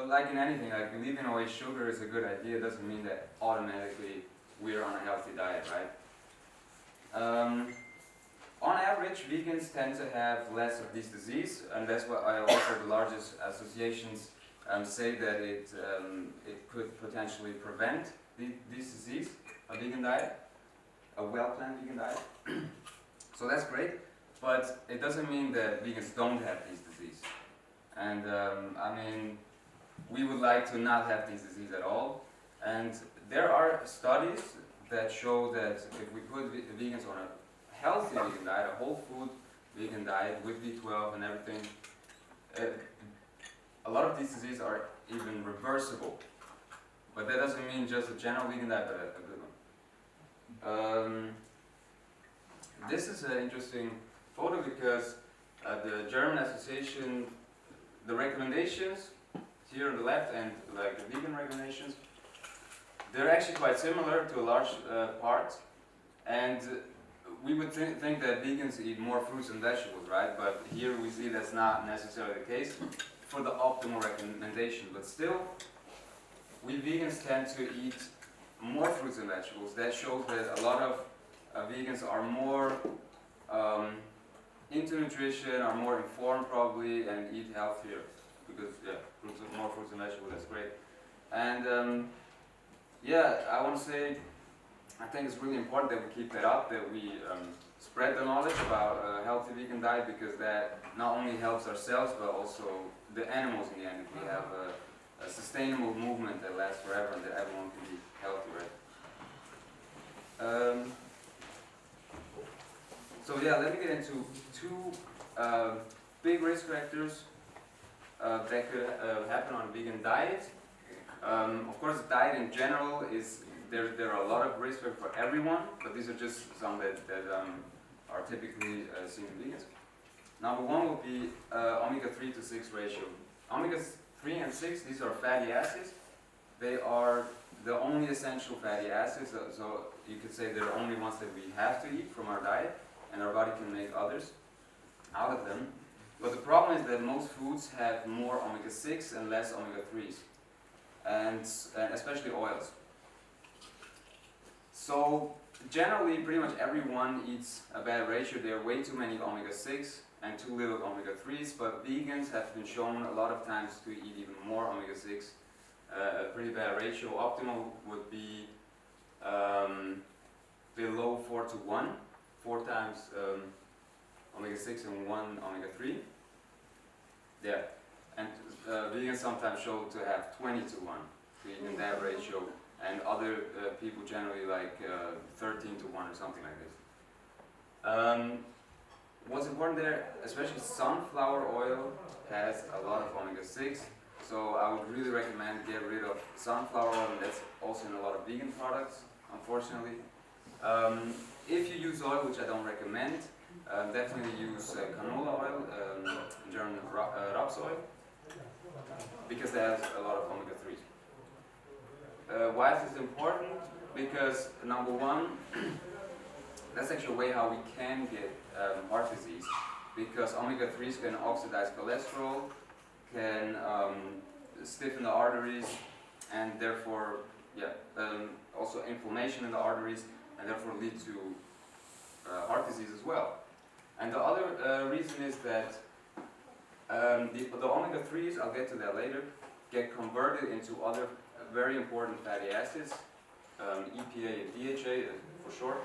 like in anything, like leaving away sugar is a good idea. It doesn't mean that automatically we're on a healthy diet, right? On average, vegans tend to have less of this disease, and that's why also the largest associations say that it could potentially prevent this disease, a vegan diet, a well-planned vegan diet. So that's great, but it doesn't mean that vegans don't have this disease. And I mean, we would like to not have this disease at all. And there are studies that show that if we put vegans on a healthy vegan diet, a whole food vegan diet with B12 and everything, a lot of these diseases are even reversible. But that doesn't mean just a general vegan diet, but a good one. This is an interesting photo because the German Association, the recommendations here on the left and like the vegan recommendations, they're actually quite similar to a large part. And we would think that vegans eat more fruits and vegetables, right? But here we see that's not necessarily the case for the optimal recommendation. But still, we vegans tend to eat more fruits and vegetables. That shows that a lot of vegans are more into nutrition, are more informed probably, and eat healthier. Because, yeah, more fruits and vegetables, that's great. And yeah, I want to say, I think it's really important that we keep that up, that we spread the knowledge about a healthy vegan diet, because that not only helps ourselves, but also the animals in the end. If we have a sustainable movement that lasts forever and that everyone can be healthy, right? So yeah, let me get into two big risk factors that could happen on a vegan diet. Of course, diet in general is, there are a lot of risk factors for everyone, but these are just some that are typically seen in vegans. Number one will be omega-3 to 6 ratio. Omega-3 and 6, these are fatty acids. They are the only essential fatty acids, so you could say they're the only ones that we have to eat from our diet, and our body can make others out of them. But the problem is that most foods have more omega-6 and less omega-3s, and especially oils. So generally, pretty much everyone eats a bad ratio. There are way too many omega-6 and too little omega-3s, but vegans have been shown a lot of times to eat even more omega-6. A pretty bad ratio. Optimal would be below 4 to 1, 4 times omega-6 and 1 omega-3. Yeah, and vegans sometimes show to have 20 to 1, to eat in that ratio, and other people generally like 13 to 1 or something like this. What's important there, especially sunflower oil has a lot of omega-6, so I would really recommend get rid of sunflower oil, and that's also in a lot of vegan products, unfortunately. If you use oil, which I don't recommend, definitely use canola oil, in German Rapsoil, because that has a lot of omega-3s. Why is this important? Because number one, that's actually a way how we can get heart disease, because omega-3s can oxidize cholesterol, can stiffen the arteries, and therefore, also inflammation in the arteries, and therefore lead to heart disease as well. And the other reason is that the omega-3s, I'll get to that later, get converted into other very important fatty acids, EPA and DHA for short.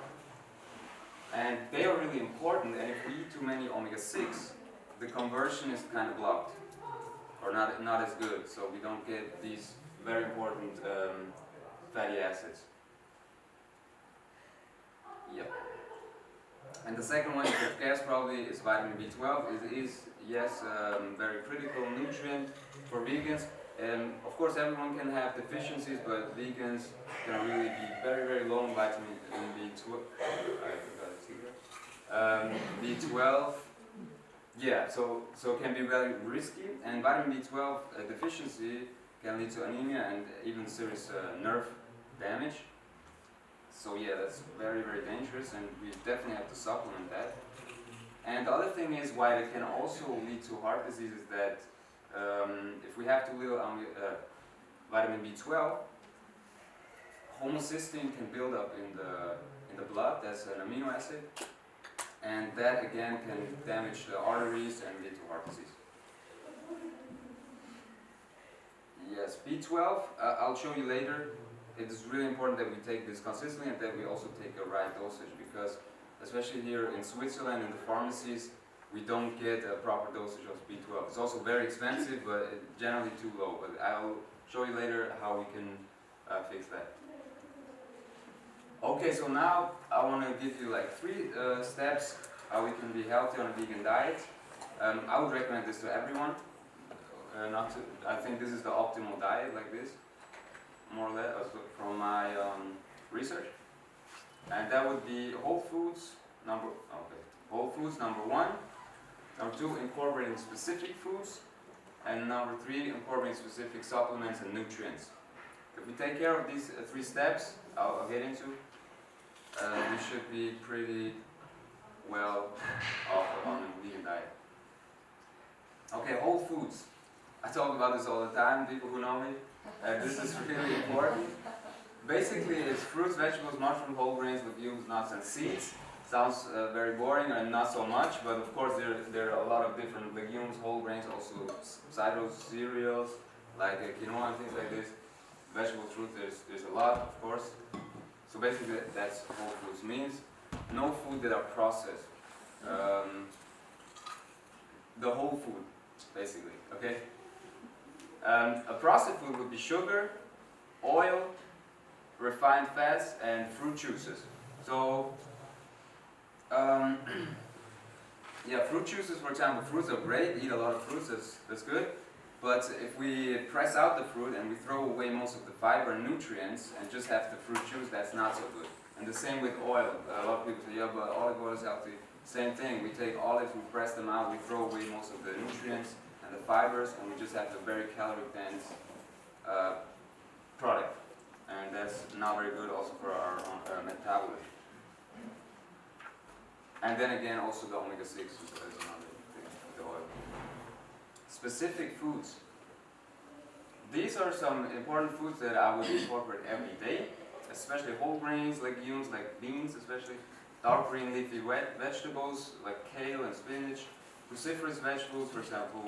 And they are really important, and if we eat too many omega-6, the conversion is kind of blocked, or not as good, so we don't get these very important fatty acids. Yep. And the second one, you could guess probably, is vitamin B12. It is, yes, very critical nutrient for vegans. And of course everyone can have deficiencies, but vegans can really be very, very low in vitamin B12. B12, yeah, so it can be very risky, and vitamin B12 deficiency can lead to anemia and even serious nerve damage. So yeah, that's very, very dangerous, and we definitely have to supplement that. And the other thing is why it can also lead to heart disease is that if we have too little vitamin B12, homocysteine can build up in the blood. That's an amino acid, and that again can damage the arteries and lead to heart disease. Yes, B12, I'll show you later. It is really important that we take this consistently and that we also take a right dosage, because especially here in Switzerland in the pharmacies, we don't get a proper dosage of B12. It's also very expensive, but generally too low. But I'll show you later how we can fix that. Okay, so now I want to give you like 3 steps how we can be healthy on a vegan diet. I would recommend this to everyone. I think this is the optimal diet, like this, more or less, from my research. And that would be whole foods, number 1. Number 2, incorporating specific foods. And number 3, incorporating specific supplements and nutrients. If we take care of these 3 steps, I'll get into, we should be pretty well off on a vegan diet. Okay, whole foods. I talk about this all the time, people who know me. This is really important. Basically, it's fruits, vegetables, mushrooms, whole grains, legumes, nuts, and seeds. Sounds very boring and not so much, but of course there are a lot of different legumes, whole grains, also citrus, cereals, like quinoa and things like this. Vegetables, fruits, there's a lot, of course. So basically, that's whole foods. Means no food that are processed. The whole food, basically, okay? A processed food would be sugar, oil, refined fats, and fruit juices. So, yeah, fruit juices, for example, fruits are great, eat a lot of fruits, that's good. But if we press out the fruit and we throw away most of the fiber and nutrients and just have the fruit juice, that's not so good. And the same with oil. A lot of people say, yeah, but olive oil is healthy. Same thing, we take olives, we press them out, we throw away most of the nutrients and the fibers, and we just have a very calorie-dense product. And that's not very good also for our metabolism. And then again, also the omega-6 is another thing, the oil. Specific foods. These are some important foods that I would incorporate every day, especially whole grains, legumes, like beans especially, dark green leafy vegetables like kale and spinach, cruciferous vegetables, for example,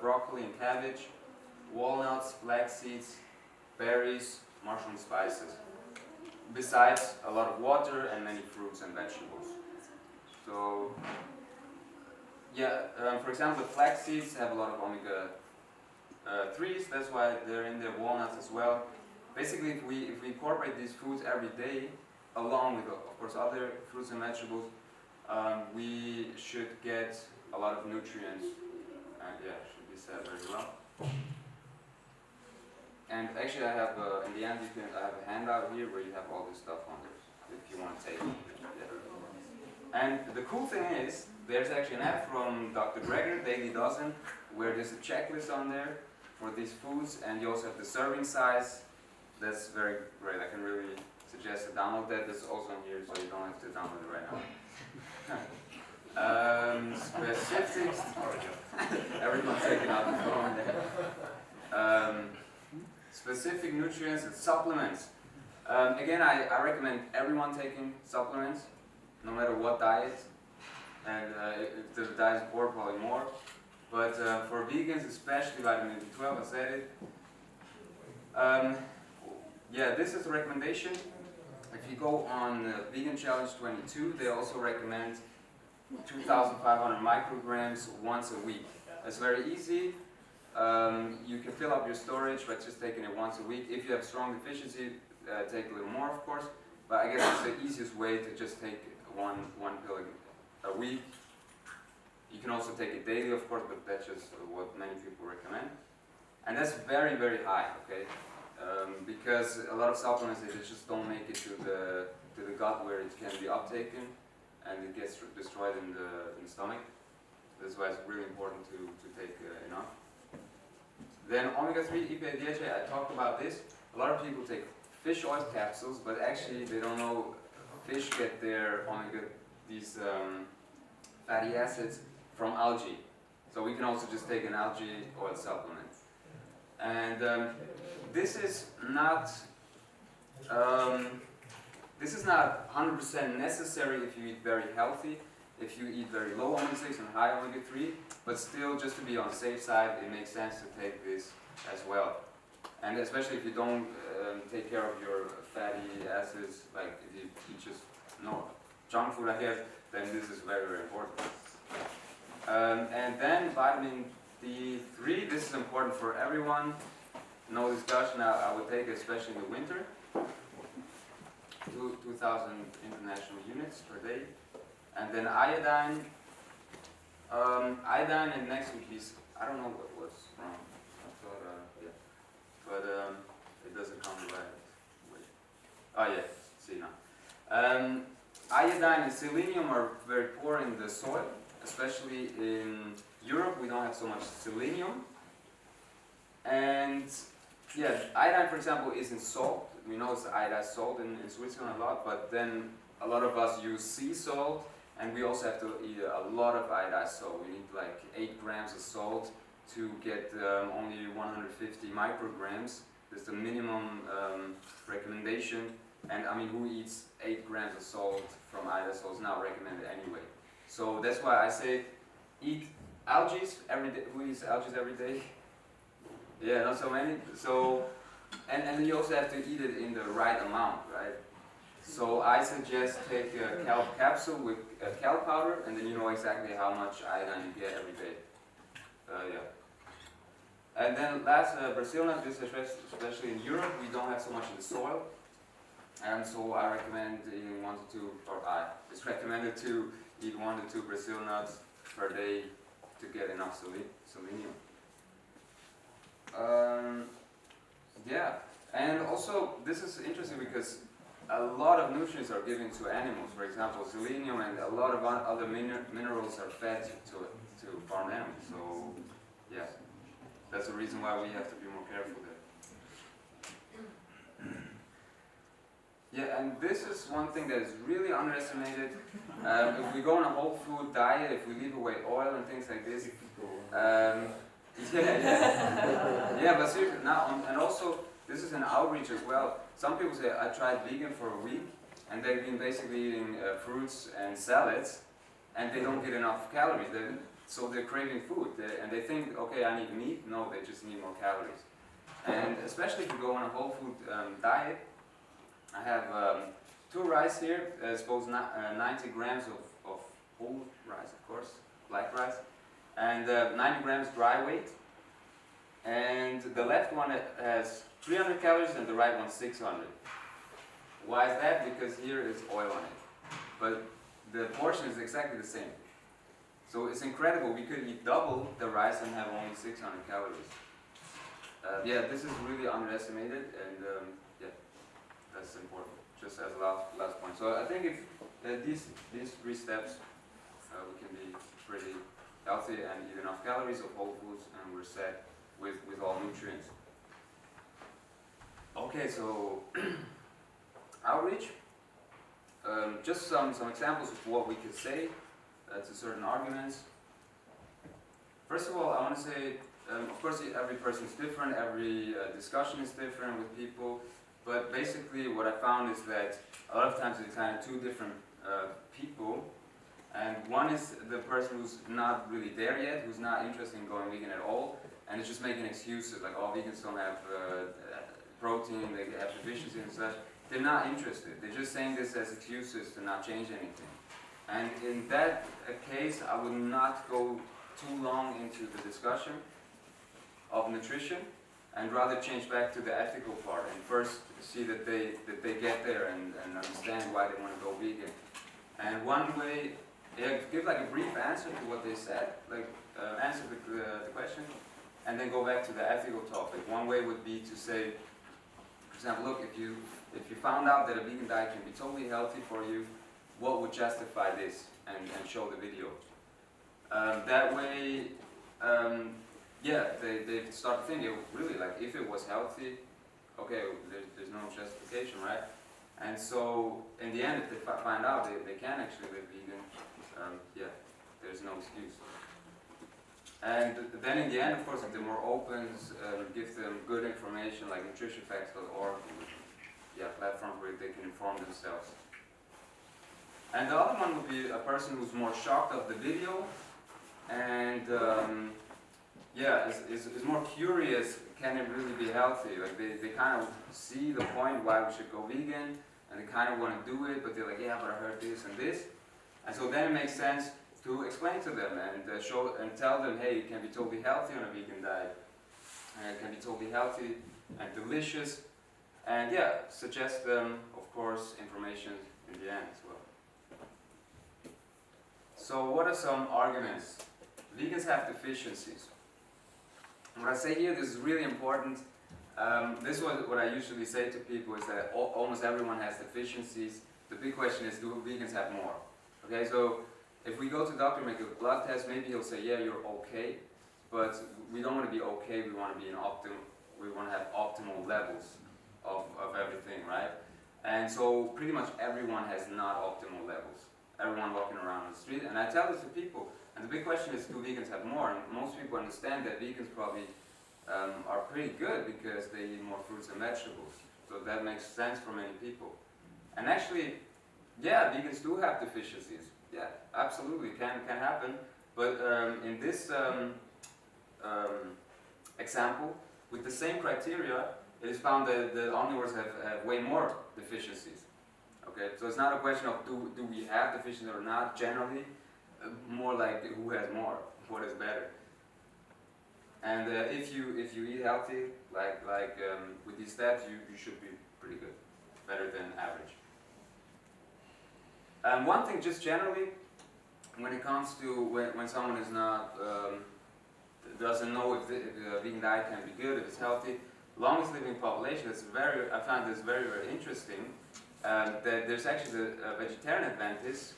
broccoli and cabbage, walnuts, flax seeds, berries, mushroom spices. Besides a lot of water and many fruits and vegetables. So, yeah, for example, the flax seeds have a lot of omega-3s, that's why they're in there, walnuts as well. Basically, if we incorporate these foods every day, along with, of course, other fruits and vegetables, we should get a lot of nutrients, and yeah, should be said very well. And actually, I have, in the end, I have a handout here where you have all this stuff on there, if you want to take it. Yeah. And the cool thing is, there's actually an app from Dr. Greger, Daily Dozen, where there's a checklist on there for these foods, and you also have the serving size. That's very great. I can really suggest to download that. That's also on here, so you don't have to download it right now. Specifics. Everyone's taking out the phone there. Specific nutrients and supplements. Again, I recommend everyone taking supplements, no matter what diet. And if the diet is poor, probably more. But for vegans, especially vitamin B12, I said it. Yeah, this is a recommendation. If you go on Vegan Challenge 22, they also recommend 2,500 micrograms once a week. It's very easy. You can fill up your storage by just taking it once a week. If you have strong deficiency, take a little more, of course. But I guess it's the easiest way to just take one pill a week. You can also take it daily, of course, but that's just what many people recommend. And that's very, very high, okay? Because a lot of supplements, they just don't make it to the gut where it can be uptaken, and it gets destroyed in the stomach. That's why it's really important to take enough. Then omega-3, EPA, DHA, I talked about this. A lot of people take fish oil capsules, but actually they don't know fish get their these fatty acids from algae. So we can also just take an algae oil supplement. And this is not 100% necessary if you eat very healthy, if you eat very low omega-6 and high omega-3, but still, just to be on the safe side, it makes sense to take this as well. And especially if you don't take care of your fatty acids, like if you just junk food, I guess, then this is very, very important. And then vitamin D3, this is important for everyone. No discussion, I would take it especially in the winter. 2,000 international units per day. And then iodine. Iodine and next would be, I don't know what's wrong. I thought, yeah. But it doesn't come right away. Oh yeah, see now. Iodine and selenium are very poor in the soil, especially in Europe. We don't have so much selenium. And yeah, iodine, for example, is in salt. We know it's iodized salt in Switzerland a lot, but then a lot of us use sea salt, and we also have to eat a lot of iodized salt. We need like 8 grams of salt to get only 150 micrograms. That's the minimum recommendation. And I mean, who eats 8 grams of salt from iodized salt is not recommended anyway. So that's why I say eat algae every day. Who eats algae every day? Yeah, not so many. So, and then you also have to eat it in the right amount, right? So I suggest take a kelp capsule with a kelp powder, and then you know exactly how much iodine you get every day. Yeah. And then last, Brazil nut, this especially in Europe, we don't have so much in the soil. And so I recommend eating 1 to 2, or it's recommended to eat 1 to 2 Brazil nuts per day to get enough selenium. Yeah, and also this is interesting because a lot of nutrients are given to animals. For example, selenium and a lot of other minerals are fed to farm animals. So yeah, that's the reason why we have to be more careful there. Yeah, and this is one thing that is really underestimated. If we go on a whole food diet, if we leave away oil and things like this, yeah, but seriously, now, and also, this is an outreach as well. Some people say, I tried vegan for a week, and they've been basically eating fruits and salads, and they don't get enough calories. So they're craving food, and they think, okay, I need meat. No, they just need more calories. And especially if you go on a whole food diet, I have 2 rice here, suppose 90 grams of whole rice, of course, black rice, and 90 grams dry weight. And the left one has 300 calories and the right one 600. Why is that? Because here is oil on it. But the portion is exactly the same. So it's incredible. We could eat double the rice and have only 600 calories. Yeah, this is really underestimated, and yeah, that's important. Just as a last point. So I think if these 3 steps, we can be pretty healthy and eat enough calories of whole foods, and we're set with all nutrients. Okay, so outreach. Just some examples of what we could say to certain arguments. First of all, I want to say, of course, every person is different, every discussion is different with people, but basically what I found is that a lot of times it's kind of 2 different people, and one is the person who's not really there yet, who's not interested in going vegan at all, and is just making excuses like, oh, vegans don't have protein, they have deficiency and such. They're not interested. They're just saying this as excuses to not change anything. And in that case, I would not go too long into the discussion of nutrition, and rather change back to the ethical part and first see that they get there and understand why they want to go vegan. And one way, yeah, give like a brief answer to what they said, like answer the question, and then go back to the ethical topic. One way would be to say, for example, look, if you found out that a vegan diet can be totally healthy for you, what would justify this, and show the video. That way, yeah, they start thinking, really, like, if it was healthy, okay, there's no justification, right? And so, in the end, if they find out they can actually live vegan, yeah, there's no excuse. And then in the end, of course, if they're more open, give them good information like nutritionfacts.org, yeah, platforms where they can inform themselves. And the other one would be a person who's more shocked of the video and yeah, is more curious, can it really be healthy? Like they kind of see the point why we should go vegan and they kind of want to do it, but they're like, yeah, but I heard this and this. And so then it makes sense to explain to them and show and tell them, hey, it can be totally healthy on a vegan diet. And it can be totally healthy and delicious. And yeah, suggest them, of course, information in the end as well. So what are some arguments? Vegans have deficiencies. What I say here, this is really important. This is what I usually say to people is that almost everyone has deficiencies. The big question is, do vegans have more? Okay, so if we go to the doctor, make a blood test, maybe he'll say, yeah, you're okay, but we don't want to be okay, we want to be we want to have optimal levels of everything, right? And so pretty much everyone has not optimal levels. Everyone walking around the street, and I tell this to people, and the big question is, do vegans have more? And most people understand that vegans probably are pretty good because they eat more fruits and vegetables. So that makes sense for many people. And actually, yeah, vegans do have deficiencies. Yeah, absolutely, can happen. But in this example, with the same criteria, it is found that the omnivores have way more deficiencies. Okay, so it's not a question of do we have deficiencies or not. Generally, more like who has more, what is better. And if you eat healthy, like with these steps, you should be pretty good, better than average. One thing, just generally, when it comes to when someone is not doesn't know if the vegan diet can be good, if it's healthy, longest living population. I find this very interesting. That there's actually the vegetarian Adventists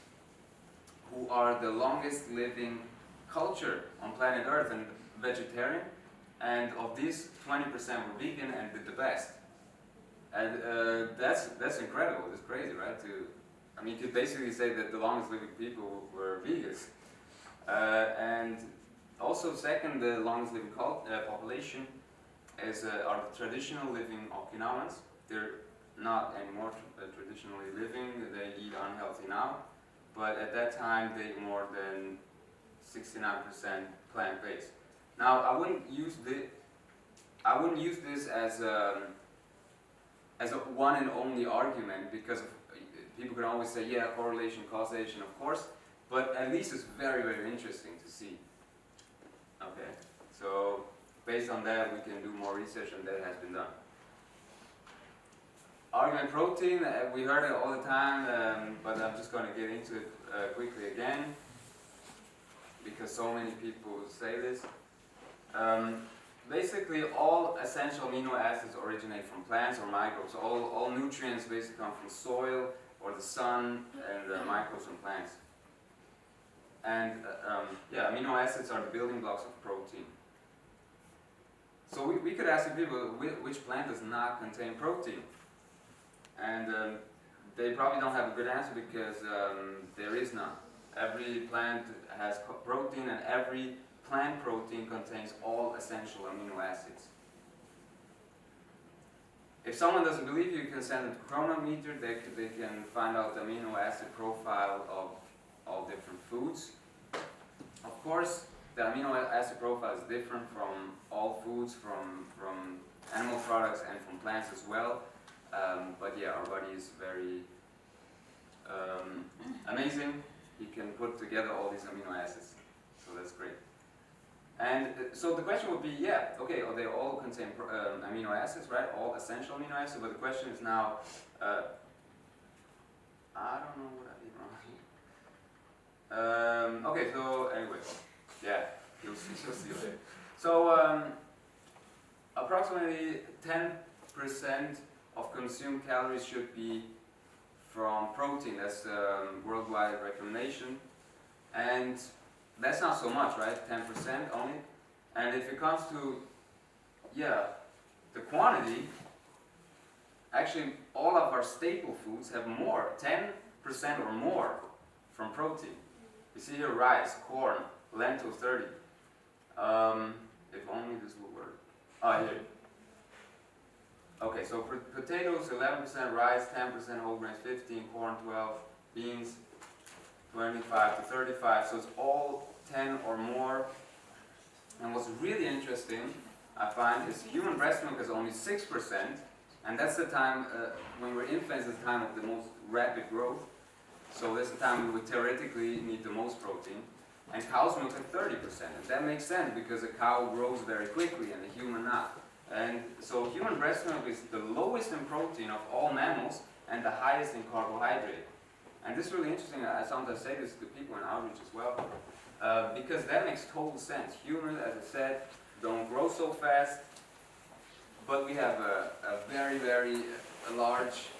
who are the longest living culture on planet Earth and vegetarian, and of these 20% were vegan and did the best. And that's incredible. It's crazy, right? I mean, you could basically say that the longest living people were vegans. And also, second, the longest living population are the traditional living Okinawans. They're not anymore traditionally living. They eat unhealthy now, but at that time they ate more than 69% plant-based. Now, I wouldn't use this as a one and only argument, because people can always say, yeah, correlation, causation, of course, but at least it's very interesting to see. Okay, so based on that, we can do more research, and that has been done. Argument protein, we heard it all the time, but I'm just going to get into it quickly again, because so many people say this. Basically, all essential amino acids originate from plants or microbes. All nutrients basically come from soil or the sun and microbes from plants. And yeah, amino acids are the building blocks of protein. So we could ask people, which plant does not contain protein? And they probably don't have a good answer, because there is none. Every plant has protein, and every plant protein contains all essential amino acids. If someone doesn't believe you, you can send them to Chronometer. They can find out the amino acid profile of all different foods. Of course, the amino acid profile is different from all foods, from animal products and from plants as well. But yeah, our body is very amazing. He can put together all these amino acids, so that's great. And so the question would be, yeah, okay, they all contain amino acids, right? All essential amino acids. But the question is now, I don't know what I did wrong. Okay, so anyway, yeah, you'll see later. So approximately 10% of consumed calories should be from protein. That's the worldwide recommendation. And that's not so much, right? 10% only. And if it comes to, yeah, the quantity, actually all of our staple foods have more, 10% or more from protein. You see here rice, corn, lentil 30, If only this would work. Ah, here. Okay, so potatoes 11%, rice 10%, whole grains 15, corn 12, beans 25 to 35. So it's all 10 or more. And what's really interesting, I find, is human breast milk is only 6%, and that's the time when we're infants, is the time of the most rapid growth. So that's the time we would theoretically need the most protein. And cow's milk at 30%. And that makes sense because a cow grows very quickly and a human not. And so human breast milk is the lowest in protein of all mammals and the highest in carbohydrate. And this is really interesting. I sometimes say this to people in outreach as well. Because that makes total sense. Humans, as I said, don't grow so fast, but we have a very, very large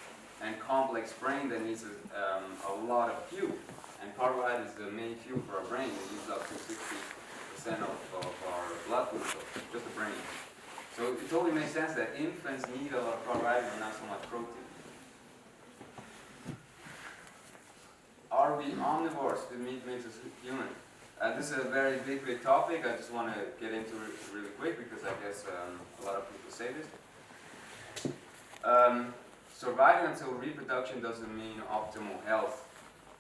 and complex brain that needs a lot of fuel. And carbohydrate is the main fuel for our brain. It uses up to 60% of our blood glucose, just the brain. So it totally makes sense that infants need a lot of carbohydrate and not so much protein. Are we omnivores? The meat makes us human. This is a very big topic. I just want to get into it really quick because I guess a lot of people say this. Surviving until reproduction doesn't mean optimal health.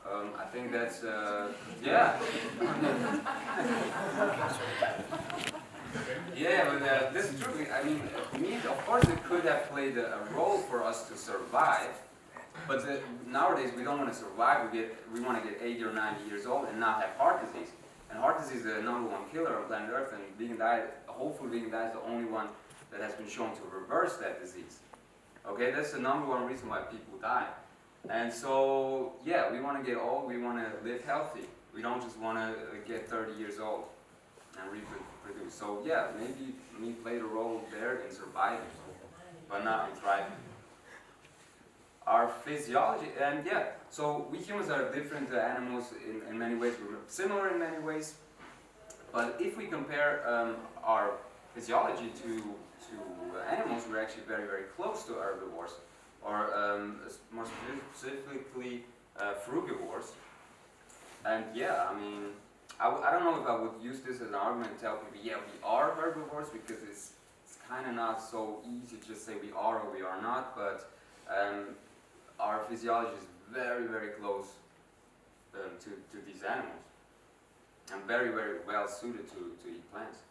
I think that's, yeah. Yeah, but this is true. I mean, meat, of course, it could have played a role for us to survive. But nowadays, we don't want to survive. We want to get 80 or 90 years old and not have heart disease. And heart disease is the #1 killer on planet Earth, and vegan diet, hopefully vegan diet is the only one that has been shown to reverse that disease. Okay, that's the #1 reason why people die. And so, yeah, we want to get old, we want to live healthy. We don't just want to get 30 years old and reproduce. So, yeah, maybe meat played a role there in surviving, but not in thriving. Our physiology, and yeah, so we humans are different animals in many ways. We're similar in many ways, but if we compare our physiology to animals, we're actually very, very close to herbivores, or more specifically frugivores. And yeah, I mean, I don't know if I would use this as an argument and tell people, yeah, we are herbivores, because it's kind of not so easy to just say we are or we are not, but our physiology is very, very close to these animals, and very, very well suited to eat plants.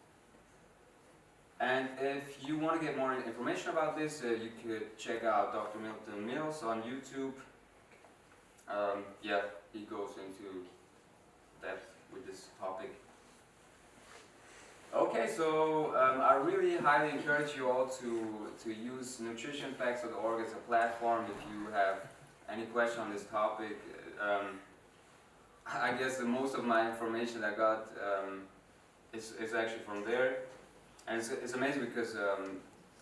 And if you want to get more information about this, you could check out Dr. Milton Mills on YouTube. Yeah, he goes into depth with this topic. Okay, so I really highly encourage you all to use nutritionfacts.org as a platform if you have any question on this topic. I guess most of my information I got is actually from there. And it's amazing because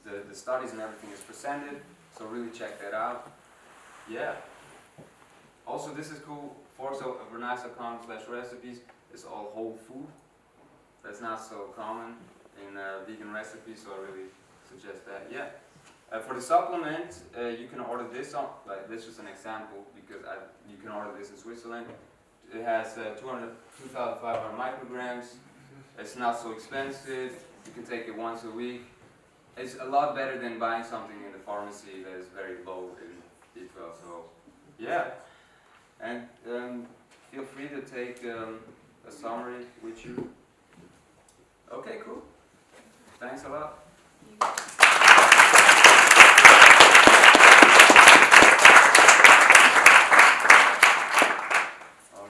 the studies and everything is presented, so really check that out. Yeah. Also, this is cool. Forks.vernice.com/recipes is all whole food. That's not so common in vegan recipes, so I really suggest that. Yeah. For the supplement, you can order this on, like this is an example, because you can order this in Switzerland. It has 2,500 micrograms. It's not so expensive. You can take it once a week. It's a lot better than buying something in the pharmacy that is very low in B12. So, yeah. And feel free to take a summary with you. Okay, cool. Thanks a lot.